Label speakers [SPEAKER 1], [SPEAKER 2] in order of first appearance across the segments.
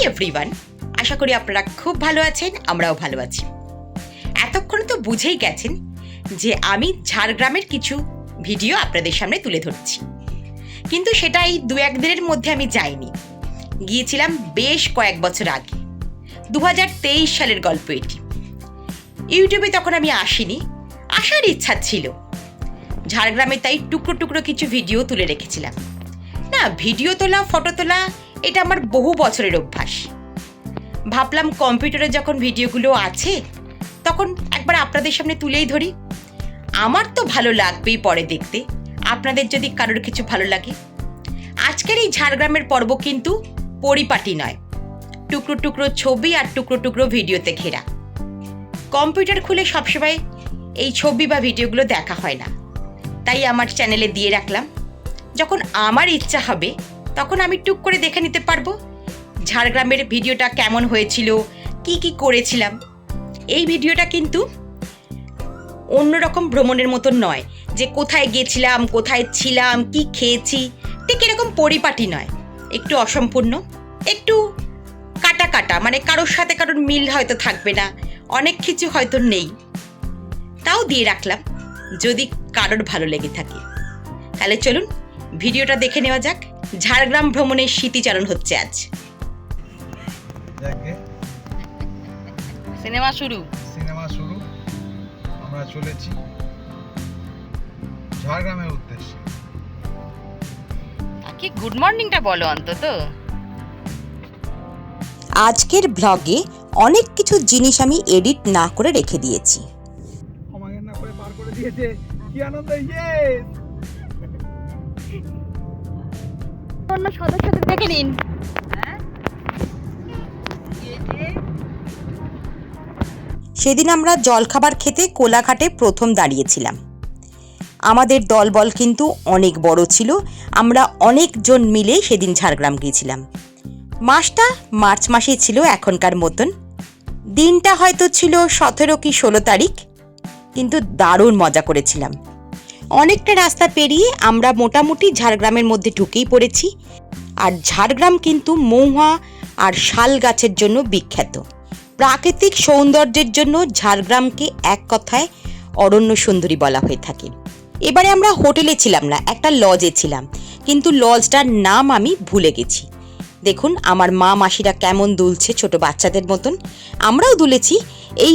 [SPEAKER 1] Everyone, আশা করি আপনারা খুব ভালো আছেন, আমরাও ভালো আছি। এতক্ষণে তো বুঝেই গেছেন যে আমি ঝাড়গ্রামের কিছু ভিডিও আপনাদের সামনে তুলে ধরছি, কিন্তু সেটা এই 2-1 দিনের মধ্যে আমি যাইনি। গিয়েছিলাম বেশ কয়েক বছর আগে, 2023 সালের গল্প এটি। ইউটিউবে তখন আমি আসিনি, আসার ইচ্ছা ছিল। ঝাড়গ্রামে তাই টুকরো টুকরো কিছু ভিডিও তুলে রেখেছিলাম। না, ভিডিও তোলা, ফটো তোলা এটা আমার বহু বছরের অভ্যাস। ভাবলাম কম্পিউটারে যখন ভিডিওগুলো আছে তখন একবার আপনাদের সামনে তুলেই ধরি। আমার তো ভালো লাগবেই পরে দেখতে, আপনাদের যদি কারোর কিছু ভালো লাগে। আজকের এই ঝাড়গ্রামের পর্ব কিন্তু পরিপাটি নয়, টুকরো টুকরো ছবি আর টুকরো টুকরো ভিডিওতে ঘেরা। কম্পিউটার খুলে সবসময় এই ছবি বা ভিডিওগুলো দেখা হয় না, তাই আমার চ্যানেলে দিয়ে রাখলাম। যখন আমার ইচ্ছা হবে তখন আমি টুক করে দেখে নিতে পারবো ঝাড়গ্রামের ভিডিওটা কেমন হয়েছিল, কি কি করেছিলাম। এই ভিডিওটা কিন্তু অন্যরকম ভ্রমণের মতন নয় যে কোথায় গেছিলাম, কোথায় ছিলাম, কি খেয়েছি, ঠিক এরকম পরিপাটি নয়। একটু অসম্পূর্ণ, একটু কাটা কাটা, মানে কারোর সাথে কারোর মিল হয়তো থাকবে না, অনেক কিছু হয়তো নেই, তাও দিয়ে রাখলাম যদি কারোর ভালো লেগে থাকে। তাহলে চলুন ভিডিওটা দেখে নেওয়া যাক। ঝাড়গ্রাম ভ্রমণের স্মৃতিচারণ হচ্ছে আজ। সিনেমা শুরু
[SPEAKER 2] আমরা চলেছি ঝাড়গ্রামের উদ্দেশ্যে।
[SPEAKER 1] কি গুড মর্নিংটা বলো অন্তত।
[SPEAKER 3] আজকের ব্লগে অনেক কিছু জিনিস আমি এডিট না করে রেখে দিয়েছি।
[SPEAKER 2] আমাকে না করে পার করে দিয়েছে, কি আনন্দ!
[SPEAKER 1] অন্য সদস্যদের দেখে নিন।
[SPEAKER 3] সেদিন আমরা জলখাবার খেতে কোলাঘাটে প্রথম দাঁড়িয়েছিলাম। আমাদের দলবল কিন্তু অনেক বড় ছিল, আমরা অনেকজন মিলে সেদিন ঝাড়গ্রাম গিয়েছিলাম। মাসটা মার্চ মাসেই ছিল এখনকার মতন। দিনটা হয়তো ছিল 17 কি 16 তারিখ, কিন্তু দারুণ মজা করেছিলাম। অনেকটা রাস্তা পেরিয়ে আমরা মোটামুটি ঝাড়গ্রামের মধ্যে ঢুকেই পড়েছি। আর ঝাড়গ্রাম কিন্তু মহুয়া আর শাল গাছের জন্য বিখ্যাত। প্রাকৃতিক সৌন্দর্যের জন্য ঝাড়গ্রামকে এক কথায় অরণ্য সুন্দরী বলা হয়ে থাকে। এবারে আমরা হোটেলে ছিলাম না, একটা লজে ছিলাম, কিন্তু লজটার নাম আমি ভুলে গেছি। দেখুন আমার মা মাসিরা কেমন দুলছে ছোট বাচ্চাদের মতন, আমরাও দুলেছি। এই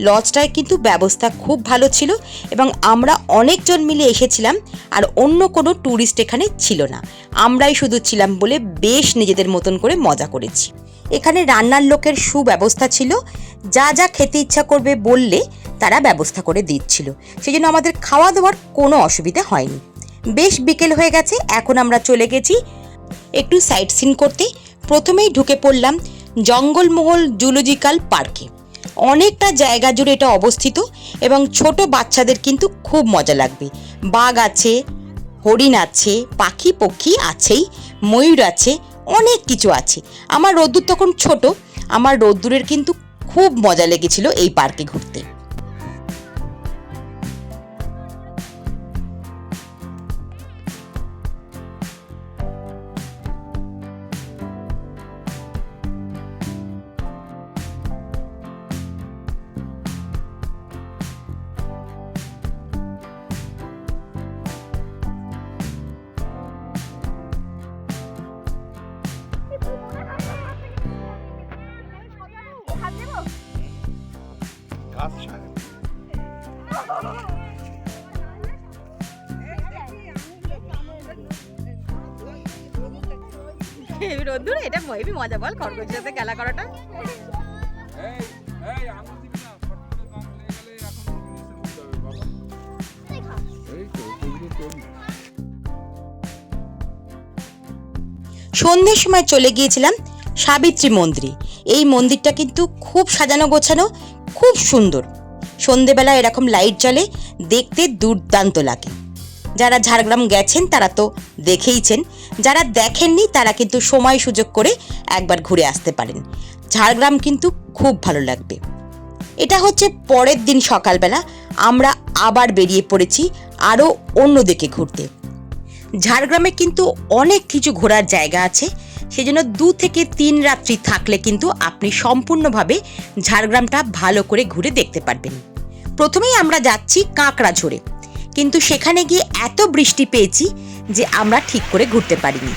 [SPEAKER 3] লজটায় কিন্তু ব্যবস্থা খুব ভালো ছিল এবং আমরা অনেকজন মিলে এসেছিলাম, আর অন্য কোনো ট্যুরিস্ট এখানে ছিল না। আমরাই শুধু ছিলাম বলে বেশ নিজেদের মতন করে মজা করেছি। এখানে রান্নার লোকের সুব্যবস্থা ছিল, যা যা খেতে ইচ্ছা করবে বললে তারা ব্যবস্থা করে দিচ্ছিল, সেই জন্য আমাদের খাওয়া দাওয়ার কোনো অসুবিধা হয়নি। বেশ বিকেল হয়ে গেছে, এখন আমরা চলে গেছি একটু সাইট সিন করতে। প্রথমেই ঢুকে পড়লাম জঙ্গলমহল জুলজিক্যাল পার্কে। অনেকটা জায়গা জুড়ে এটা অবস্থিত এবং ছোট বাচ্চাদের কিন্তু খুব মজা লাগবে। বাঘ আছে, হরিণ আছে, পাখি পক্ষী আছেই, ময়ূর আছে, অনেক কিছু আছে। আমার রোদ্দুর তখন ছোট, আমার রোদ্দুরের কিন্তু খুব মজা লেগেছিল এই পার্কে ঘুরতে।
[SPEAKER 1] রোদ্দুর এটা মহিবি মজা, বল খরগোশের সাথে খেলা করাটা।
[SPEAKER 3] সন্ধ্যের সময় চলে গিয়েছিলাম সাবিত্রী মন্দিরে। এই মন্দিরটা কিন্তু খুব সাজানো গোছানো, খুব সুন্দর। সন্ধেবেলা এরকম লাইট জ্বলে, দেখতে দুর্দান্ত লাগে। যারা ঝাড়গ্রাম গেছেন তারা তো দেখেইছেন, যারা দেখেননি তারা কিন্তু সময় সুযোগ করে একবার ঘুরে আসতে পারেন। ঝাড়গ্রাম কিন্তু খুব ভালো লাগবে। এটা হচ্ছে পরের দিন সকালবেলা, আমরা আবার বেরিয়ে পড়েছি আরও অন্য দিকে ঘুরতে। ঝাড়গ্রামে কিন্তু অনেক কিছু ঘোরার জায়গা আছে, সেজন্য 2 থেকে 3 রাত্রি থাকলে কিন্তু আপনি সম্পূর্ণভাবে ঝাড়গ্রামটা ভালো করে ঘুরে দেখতে পারবেন। প্রথমেই আমরা যাচ্ছি কাঁকড়াঝোড়ে, কিন্তু সেখানে গিয়ে এত বৃষ্টি পেয়েছি যে আমরা ঠিক করে ঘুরতে পারিনি।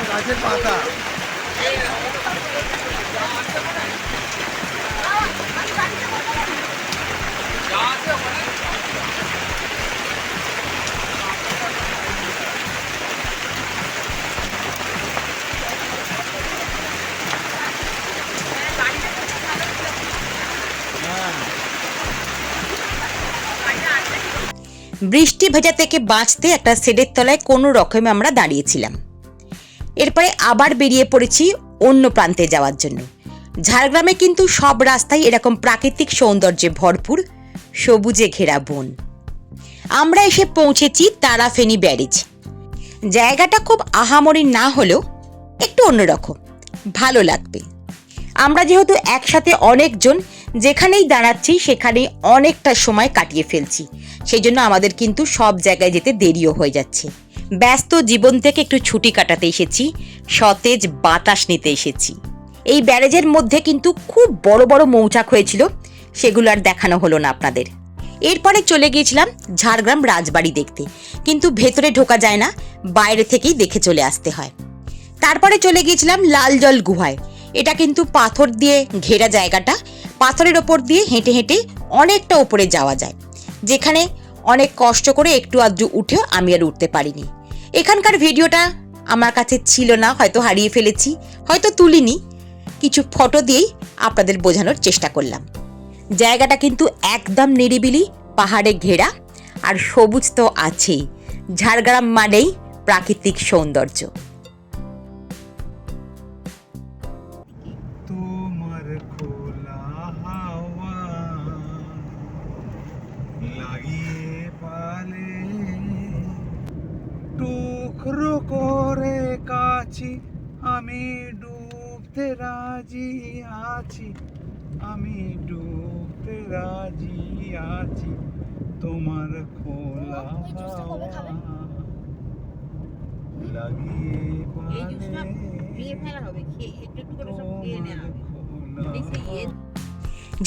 [SPEAKER 2] গাছের পাতা
[SPEAKER 3] বৃষ্টি ভেজা থেকে বাঁচতে একটা শেডের তলায় কোনো রকমে আমরা দাঁড়িয়েছিলাম। এরপরে আবার বেরিয়ে পড়েছি অন্য প্রান্তে যাওয়ার জন্য। ঝাড়গ্রামে কিন্তু সব রাস্তায় এরকম প্রাকৃতিক সৌন্দর্যে ভরপুর, সবুজে ঘেরা বন। আমরা এসে পৌঁছেছি তারাফেনী ব্যারেজ। জায়গাটা খুব আহামরি না হলেও একটু অন্যরকম, ভালো লাগবে। আমরা যেহেতু একসাথে অনেকজন, যেখানেই দাঁড়াচ্ছি সেখানেই অনেকটা সময় কাটিয়ে ফেলছি, সেই জন্য আমাদের কিন্তু সব জায়গায় যেতে দেরিও হয়ে যাচ্ছে। ব্যস্ত জীবন থেকে একটু ছুটি কাটাতে এসেছি, সতেজ বাতাস নিতে এসেছি। এই ব্যারেজের মধ্যে কিন্তু খুব বড় বড় মৌচাক হয়েছিল, সেগুলো আর দেখানো হলো না আপনাদের। এরপরে চলে গিয়েছিলাম ঝাড়গ্রাম রাজবাড়ি দেখতে, কিন্তু ভেতরে ঢোকা যায় না, বাইরে থেকেই দেখে চলে আসতে হয়। তারপরে চলে গিয়েছিলাম লাল জল গুহায়। এটা কিন্তু পাথর দিয়ে ঘেরা জায়গাটা, পাথরের ওপর দিয়ে হেঁটে হেঁটে অনেকটা উপরে যাওয়া যায়, যেখানে অনেক কষ্ট করে একটু আধটু উঠেও আমি আর উঠতে পারিনি। এখানকার ভিডিওটা আমার কাছে ছিল না, হয়তো হারিয়ে ফেলেছি, হয়তো তুলিনি। কিছু ফটো দিয়েই আপনাদের বোঝানোর চেষ্টা করলাম। জায়গাটা কিন্তু একদম নিরিবিলি, পাহাড়ে ঘেরা, আর সবুজ তো আছেই। ঝাড়গ্রাম মানেই প্রাকৃতিক সৌন্দর্য।
[SPEAKER 2] তোমার খোলা হাওয়া লাগিয়ে পালে টুকরো করে কাছি, আমি ডুবতে রাজি আছি, আমি ডুবতে রাজি আছি, তোমার খোলা হাওয়া লাগিয়ে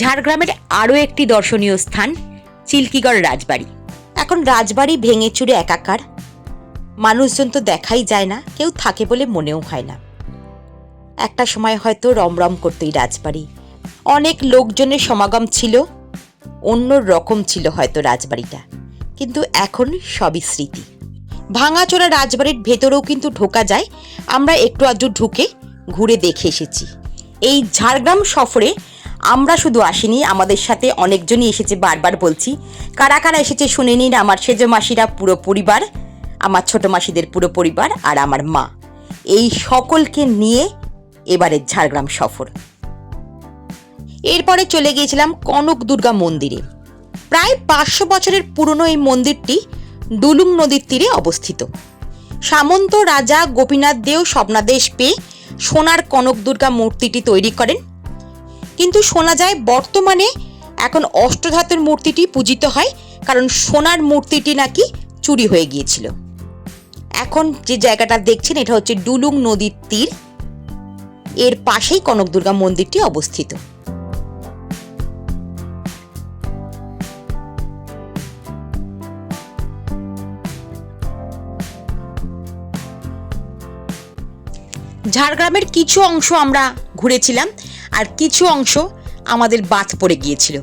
[SPEAKER 3] ঝাড়গ্রামের আরও একটি দর্শনীয় স্থান চিল্কিগড় রাজবাড়ি। এখন রাজবাড়ি ভেঙে চুরে একাকার, মানুষজন তো দেখাই যায় না, কেউ থাকে বলে মনেও হয় না। একটা সময় হয়তো রমরম করতো এই রাজবাড়ি, অনেক লোকজনের সমাগম ছিল, অন্য রকম ছিল হয়তো রাজবাড়িটা, কিন্তু এখন সবই স্মৃতি। ভাঙাচোরা রাজবাড়ির ভেতরেও কিন্তু ঢোকা যায়, আমরা একটু আধটু ঢুকে ঘুরে দেখে এসেছি। এই ঝাড়গ্রাম সফরে আমরা শুধু আসিনি, আমাদের সাথে অনেকজনই এসেছে। বারবার বলছি, কারা কারা এসেছে শুনে নিন। আমার সেজ মাসিরা পুরো পরিবার, আমার ছোট মাসিদের পুরো পরিবার, আর আমার মা, এই সকলকে নিয়ে এবারের ঝাড়গ্রাম সফর। এরপরে চলে গিয়েছিলাম কনক দুর্গা মন্দিরে। প্রায় 500 বছরের পুরনো এই মন্দিরটি ডুলুং নদীর তীরে অবস্থিত। সামন্ত রাজা গোপীনাথ দেও স্বপ্নাদেশ পেয়ে সোনার কনক দুর্গা মূর্তিটি তৈরি করেন, কিন্তু শোনা যায় বর্তমানে এখন অষ্টধাতুর মূর্তিটি পূজিত হয়, কারণ সোনার মূর্তিটি নাকি চুরি হয়ে গিয়েছিল। এখন যে জায়গাটা দেখছেন এটা হচ্ছে ডুলুং নদীর তীর, এর পাশেই কনক দুর্গা মন্দিরটি অবস্থিত। ঝাড়গ্রামের কিছু অংশ আমরা ঘুরেছিলাম, আর কিছু অংশ আমাদের বাদ পড়ে গিয়েছিল।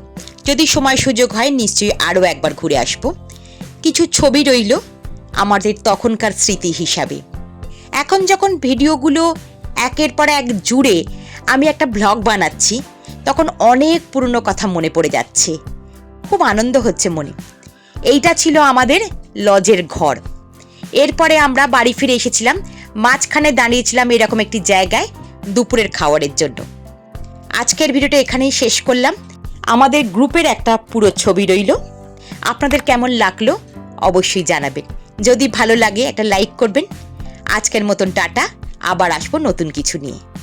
[SPEAKER 3] যদি সময় সুযোগ হয় নিশ্চয়ই আরও একবার ঘুরে আসব। কিছু ছবি রইল আমাদের তখনকার স্মৃতি হিসাবে। এখন যখন ভিডিওগুলো একের পর এক জুড়ে আমি একটা ব্লগ বানাচ্ছি, তখন অনেক পুরনো কথা মনে পড়ে যাচ্ছে। খুব আনন্দ হচ্ছে মনে। এইটা ছিল আমাদের লজের ঘর। এরপরে আমরা বাড়ি ফিরে এসেছিলাম, মাঝখানে দাঁড়িয়েছিলাম এরকম একটি জায়গায় দুপুরের খাবারের জন্য। আজকের ভিডিওটা এখানেই শেষ করলাম। আমাদের গ্রুপের একটা পুরো ছবি রইল। আপনাদের কেমন লাগলো অবশ্যই জানাবেন। যদি ভালো লাগে একটা লাইক করবেন। আজকের মতন টাটা, আবার আসবো নতুন কিছু নিয়ে।